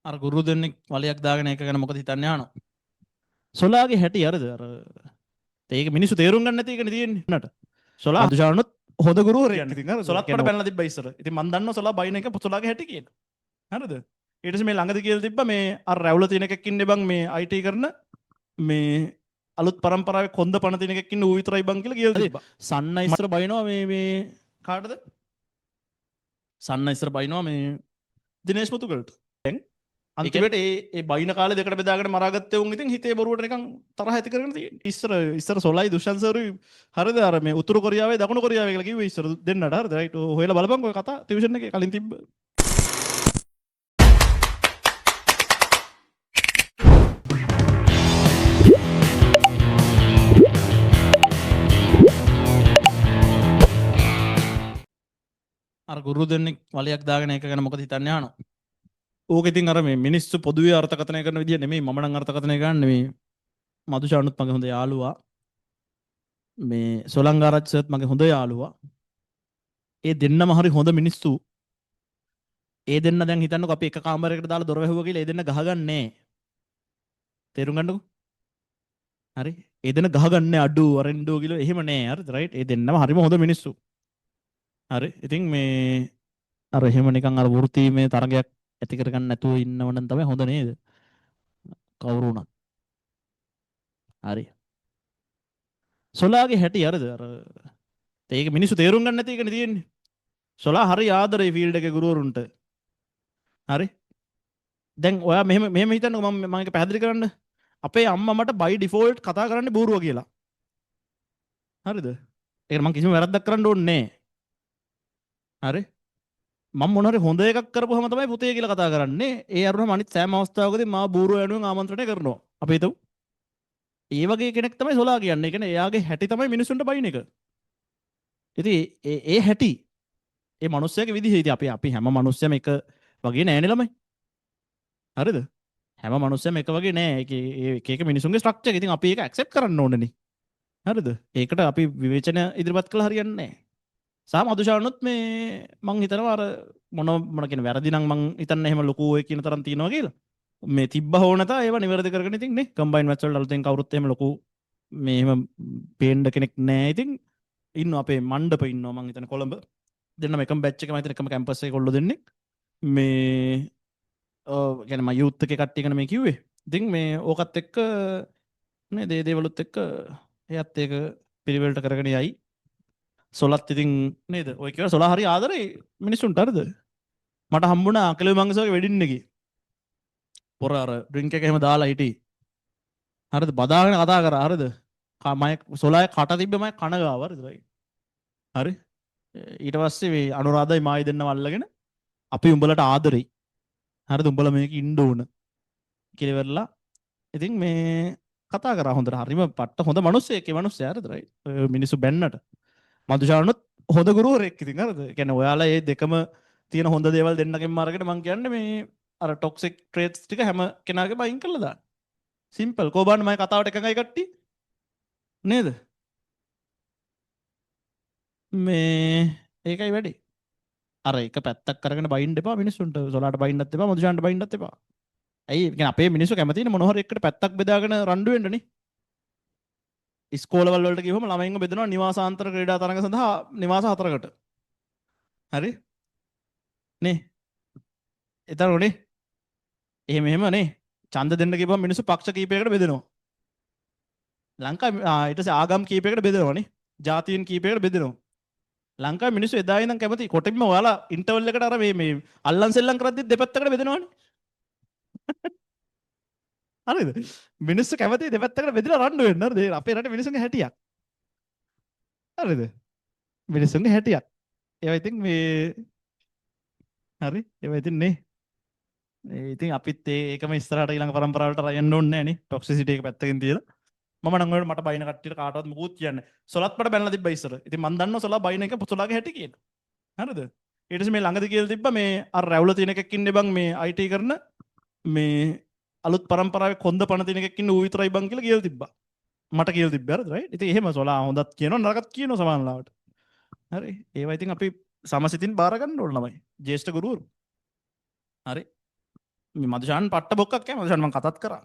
අර ගුරු දෙන්නෙක් වලයක් දාගෙන එක ගැන මොකද හිතන්නේ අහනවා. සොලාගේ හැටි අරද අර ඒක මිනිස්සු තේරුම් ගන්න නැති එකනේ තියෙන්නේ නට. සොලා අදුශානොත් හොඳ ගුරුවරයෙක් ඉතින් හරිද? සොලත් මට පැනලා තිබ්බා ඉස්සර. ඉතින් මන් දන්නවා සොලා බයින එක සොලාගේ හැටි කියලා. හරිද? ඊට පස්සේ මේ ළඟදී කියලා තිබ්බා මේ අර රැවුල තියෙන එකෙක් ඉන්නේ බං මේ IT කරන මේ අලුත් පරම්පරාවේ කොන්ද පණ තියෙන එකෙක් ඉන්න ඌ විතරයි බං කියලා කියලා තිබ්බා. සන්න ඉස්සර බයිනවා මේ කාටද? සන්න ඉස්සර බයිනවා මේ දිනේෂ් මුතුගලට. දැන් අන්තිමට ඒ බයින කාලේ දෙකට බෙදාගෙන මරාගත්තේ උන් ඉතින් හිතේ බොරුවට නිකන් තරහ ඇති කරගෙන තියෙන්නේ. ඉස්සර සොලයි දුෂ්යන්ත් සර්වි හරිද අර මේ උතුරු කොරියාවේ දකුණු කොරියාවේ කියලා කිව්වේ ඉස්සර දෙන්නට හරිද රයිට් හොයලා බලපන්කෝ ඔය කතා ටියුෂන් එකේ කලින් තිබ්බ. අර ගුරු දෙන්නෙක් වලයක් දාගෙන එක ගැන මොකද හිතන්නේ අහනවා. ඕක ඉතින් අර මේ මිනිස්සු පොදුවේ අර්ථකථනය කරන විදිය නෙමෙයි මම නම් අර්ථකථනය කරන්නේ නෙමෙයි. මදුෂානුත් මගේ හොඳ යාළුවා. මේ සොලංගාරච්චි සර්ත් මගේ හොඳ යාළුවා. ඒ දෙන්නම හරි හොඳ මිනිස්සු. ඒ දෙන්න දැන් හිතන්නකෝ අපි එක කාමරයකට දාලා දොර වැහුවා කියලා ඒ දෙන්න ගහගන්නේ. තේරුම් ගන්නකෝ. හරි. ඒ දෙන්න ගහගන්නේ අඩු අරෙන්ඩෝ කියලා එහෙම නෑ. හරිද රයිට්? ඒ දෙන්නම හරිම හොඳ මිනිස්සු. හරි. ඉතින් මේ අර එහෙම නිකන් අර වෘත්තීමේ තරගයක් ඇති කරගන්න නැතුව ඉන්නවනම් තමයි හොඳ නේද? කවුරු වුණත්. හරි. සොලාගේ හැටි අරද අර ඒක මිනිස්සු තේරුම් ගන්න නැති එකනේ තියෙන්නේ. සොලා හරි ආදරේ ෆීල්ඩ් එකේ ගුරුවරුන්ට. හරි. දැන් ඔයා මෙහෙම හිතන්නකෝ මම ඒක පැහැදිලි කරන්න. අපේ අම්මා මට බයි ඩිෆෝල්ට් කතා කරන්නේ බූරුව කියලා. හරිද? ඒක මම කිසිම වැරද්දක් කරන්න ඕනේ නැහැ. හරි. මම මොන හරි හොඳ එකක් කරපුවම තමයි පුතේ කියලා කතා කරන්නේ. ඒ අරුණම අනිත් සෑම අවස්ථාවකදී මා බූරුව යනුවෙන් ආමන්ත්‍රණය කරනවා. අපි හිතමු. ඒ වගේ කෙනෙක් තමයි සොලා කියන්නේ. ඒ කියන්නේ එයාගේ හැටි තමයි මිනිසුන්ට බයින් එක. ඉතින් ඒ හැටි ඒ මිනිස්සයාගේ විදිහ ඉතින් අපි හැම මිනිස්සයම එක වගේ නෑනේ ළමයි. හරිද? හැම මිනිස්සයම එක වගේ නෑ. ඒක මිනිසුන්ගේ ස්ට්‍රක්චර් එක. ඉතින් අපි ඒක ඇක්සෙප්ට් කරන්න ඕනනේ. හරිද? ඒකට අපි විවේචන ඉදිරිපත් කළා හරියන්නේ නෑ. සාම අදුශානුත් මේ මං හිතනවා අර මොන කියන වැරදි නම් මං හිතන්නේ එහෙම ලොකු ඔය කියන තරම් තියනවා කියලා. මේ තිබ්බ හෝ නැතා ඒවා නිවැරදි කරගෙන ඉතින් නේ කම්බයින් මැච් වලට අලුතෙන් කවුරුත් එහෙම ලොකු මේ එහෙම පේන්න කෙනෙක් නෑ. ඉතින් ඉන්නවා අපේ මණ්ඩප ඉන්නවා මං හිතන්නේ කොළඹ. දෙන්නම එකම බැච් එකම හිතන එකම කැම්පස් එකේ කොල්ලෝ දෙන්නෙක්. මේ ගැන යුත් එක කට්ටියගෙන මේ කිව්වේ. ඉතින් මේ ඕකත් එක්ක නේ දේවලුත් එක්ක එයත් ඒක පිළිවෙලට කරගෙන යයි. සොලත් ඉතින් නේද? ඔය කියලා සොලා හරි ආදරේ මිනිස්සුන්ට හරිද? මට හම්බුණා අකලේ මංගසෝගේ වෙඩින් එකේ. පොර අර ඩ්‍රින්ක් එක එහෙම දාලා හිටියේ. හරිද? බදාගෙන කතා කරා හරිද? මම සොලායේ කට තිබ්බ මම කන ගාව හරිද? හරි. ඊට පස්සේ මේ අනුරාධයි මායි දෙන්නව අල්ලගෙන අපි උඹලට ආදරෙයි. හරිද? උඹලා මේක ඉන්න ඕන. කියලා වෙරලා ඉතින් මේ කතා කරා හොඳට හරිම පට්ට හොඳ මිනිස්සෙක් ඒ මිනිස්සයා හරිද? රයිට්. මිනිස්සු බැන්නට. මදුශානුත් හොඳ ගුරුවරයෙක් ඉතින් හරිද? ඒ කියන්නේ ඔයාලා මේ දෙකම තියෙන හොඳ දේවල් දෙන්නගෙන් අරගෙන මම කියන්නේ මේ අර ටොක්සික් ට්‍රේට්ස් ටික හැම කෙනාගේම අයින් කරලා දාන්න. සිම්පල්. කොබාන්න මම කතාවට එකඟයි කට්ටිය. නේද? මේ ඒකයි වැඩි. අර එක පැත්තක් කරගෙන බයින්න එපා මිනිස්සුන්ට. සොලාට බයින්නත් එපා, මදුශාන්ට බයින්නත් එපා. ඇයි? ඒ කියන්නේ අපේ මිනිස්සු කැමතිනේ මොන හරි එකට පැත්තක් බෙදාගෙන රණ්ඩු වෙන්නනේ. ඉස්කෝලවල වලට ගිහම ළමයින්ව බෙදනවා නිවාසාන්තර ක්‍රීඩා තරඟ සඳහා නිවාස 4කට. හරි? නේ? එතනනේ. එහෙම නේ. ඡන්ද දෙන්න ගිහම මිනිස්සු පක්ෂ කීපයකට බෙදෙනවා. ලංකාවේ ඊට පස්සේ ආගම් කීපයකට බෙදෙනවානේ. ජාතීන් කීපයකට බෙදෙනවා. ලංකාවේ මිනිස්සු එදා ඉඳන් කැමති කොටින්ම ඔයාලා ඉන්ටර්වල් එකට අර මේ අල්ලන් සෙල්ලම් කරද්දි දෙපැත්තකට බෙදෙනවානේ. හරිද? මිනිස්සු කැමති දෙපැත්තකට බෙදලා රණ්ඩු වෙන්න. හරිද? අපේ රටේ මිනිස්සුන්ගේ හැටියක්. හරිද? මිනිස්සුන්ගේ හැටියක්. ඒවා ඉතින් මේ හරි ඒවා ඉතින් නේ ඉතින් අපිත් ඒකම ඉස්සරහට ඊළඟ පරම්පරාවලට යන්න ඕනේ නෑනේ ටොක්සිසිටි එක පැත්තකින් තියලා මම නම් ඔයාලට මට බයින කට්ටියට කාටවත් මොකුත් කියන්නේ සොලත් මට බැනලා තිබ්බා ඉස්සර ඉතින් මම දන්නවා සොලා බයින එක සොලාගේ හැටි කියලා හරිද ඊට පස්සේ මේ ළඟදී කියලා තිබ්බා මේ අර රැවුල තියෙන එකෙක් ඉන්නේ බං මේ IT කරන මේ අලුත් පරම්පරාවේ කොන්ද පණ තියෙන එකෙක් ඉන්නේ ඌ විතරයි බං කියලා කියලා තිබ්බා මට කියලා තිබ්බා හරිද රයිට් ඉතින් එහෙම සොලා හොඳත් කියනවා නරකත් කියනවා සමාන ලාවට හරි ඒවා ඉතින් අපි සමසිතින් බාර ගන්න ඕන ළමයි ජේෂ්ඨ ගුරුවරු හරි මේ මදුෂාන් පට්ට බොක්කක් කෑ මදුෂාන් මං කතාත් කරා.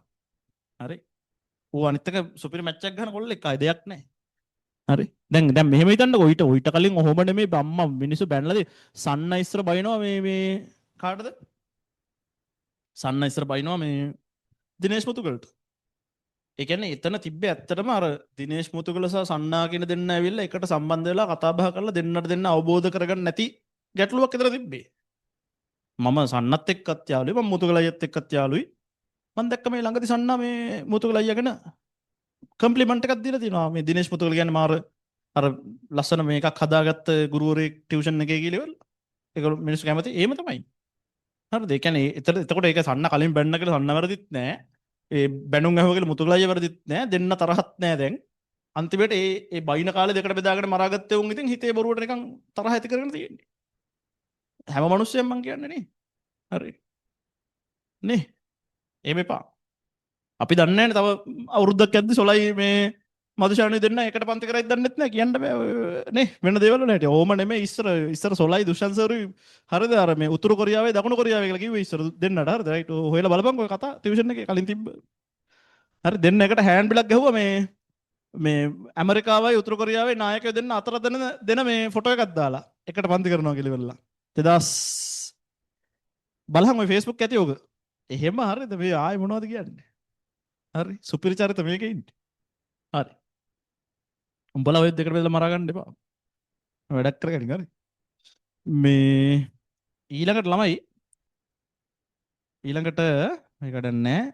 හරි. ඌ අනිත් එක සුපිරි මැච් එකක් ගන්න කොල්ලෙක් ආයි දෙයක් නැහැ. හරි. දැන් මෙහෙම හිතන්නකෝ ඊට කලින් ඔහොම නෙමෙයි අම්මා මිනිස්සු බැනලාදී සන්නයිස්තර බයිනවා මේ කාටද? සන්නයිස්තර බයිනවා මේ දිනේෂ් මුතුගලට. ඒ කියන්නේ එතන තිබ්බේ ඇත්තටම අර දිනේෂ් මුතුගල සහ සන්නා කියන දෙන්න ඇවිල්ලා එකට සම්බන්ධ වෙලා කතා බහ කරලා දෙන්නට දෙන්න අවබෝධ කරගන්න නැති ගැටලුවක් විතර තිබ්බේ. මම සන්නත් එක්කත් යාළුයි මම මුතුගල අයියත් එක්කත් යාළුයි. මම දැක්ක මේ ළඟදී සන්නා මේ මුතුගල අයියාගෙන කම්ප්ලිමන්ට් එකක් දීලා තිනවා මේ දිනේෂ් මුතුගල කියන්නේ මාර අර ලස්සන මේකක් හදාගත්ත ගුරුවරයෙක් ටියුෂන් එකේ කියලා ඉවරලා. ඒක මිනිස්සු කැමති ඒම තමයි. හරිද? ඒ කියන්නේ එතකොට ඒක සන්න කලින් බැන්න කියලා සන්න වැරදිත් නෑ. ඒ බැනුම් ඇහුව කියලා මුතුගල අයියා වැරදිත් නෑ. දෙන්න තරහත් නෑ දැන්. අන්තිමට ඒ බයින කාලේ දෙකට බෙදාගෙන මරාගත්තේ උන් ඉතින් හිතේ බොරුවට නිකන් තරහ ඇති කරගෙන තියෙන්නේ. හැම මිනිස්සෙම මං කියන්නේ නේ. හරි. නේ. එහෙම එපා. අපි දන්නේ නැහැ තව අවුරුද්දක් යද්දි සොලයි මේ මදුෂාණි දෙන්න එකට පන්ති කරයිද දන්නෙත් නැහැ කියන්න බෑ නේ වෙන දේවල් වල හැටි. ඕම නෙමෙයි ඉස්සර සොලයි දුෂන් සර්වි හරිද අර මේ උතුරු කොරියාවේ දකුණු කොරියාවේ කියලා කිව්වේ ඉස්සර දෙන්නට හරිද රයිට් හොයලා බලපන්කො ඔය කතා ටියුෂන් එකේ කලින් තිබ්බ. හරි දෙන්න එකට හෑන්ඩ් බිලක් ගැහුවා මේ ඇමරිකාවයි උතුරු කොරියාවේ නායකයෝ දෙන්න අතර දෙන මේ ෆොටෝ එකක් දාලා එකට පන්ති කරනවා කියලා ඉවරලා 2000 බලහන් ඔය Facebook ඇති ඕක. එහෙම හරිද මේ ආයේ මොනවද කියන්නේ. හරි සුපිරි චරිත මේකේ ඉන්නේ. හරි. උඹලා ඔය දෙකට බෙදලා මරා ගන්න එපා. වැඩක් කරගනින් හරි. මේ ඊළඟට මේකට නැහැ.